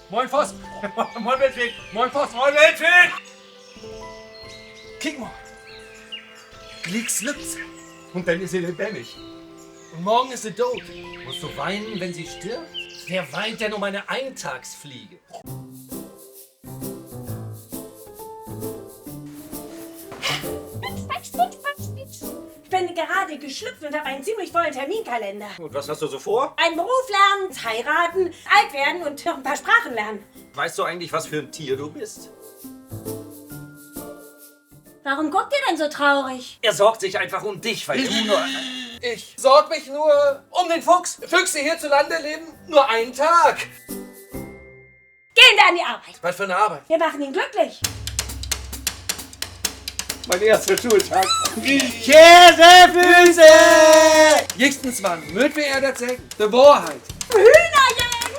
Moin Voss! Moin Weltweg! Moin Voss! Moin Weltweg! Kick mal! Glicks Lütze. Und dann ist sie lebendig. Und morgen ist sie tot. Musst du weinen, wenn sie stirbt? Wer weint denn um eine Eintagsfliege? Ich bin gerade geschlüpft und habe einen ziemlich vollen Terminkalender. Und was hast du so vor? Einen Beruf lernen, heiraten, alt werden und noch ein paar Sprachen lernen. Weißt du eigentlich, was für ein Tier du bist? Warum guckt ihr denn so traurig? Er sorgt sich einfach um dich, weil du nur... Ich sorg mich nur um den Fuchs. Füchse hierzulande leben nur einen Tag. Gehen wir an die Arbeit. Was für eine Arbeit. Wir machen ihn glücklich. Mein erster Schultag. Käsefüße! Jüngstens wann mögt wir er das sagen? Die Wahrheit. Hühnerjägen!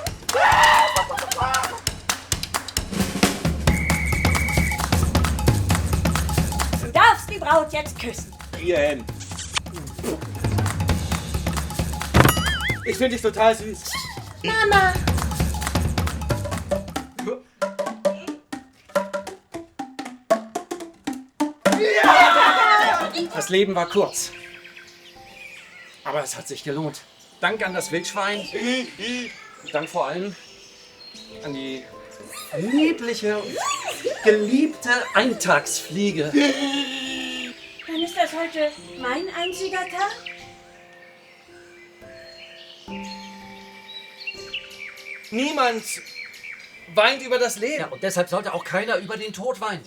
Du darfst die Braut jetzt küssen. Hierhin. Ich finde dich total süß. Mama! Das Leben war kurz. Aber es hat sich gelohnt. Dank an das Wildschwein. Dank vor allem an die liebliche und geliebte Eintagsfliege. Dann ist das heute mein einziger Tag? Niemand weint über das Leben. Ja, und deshalb sollte auch keiner über den Tod weinen.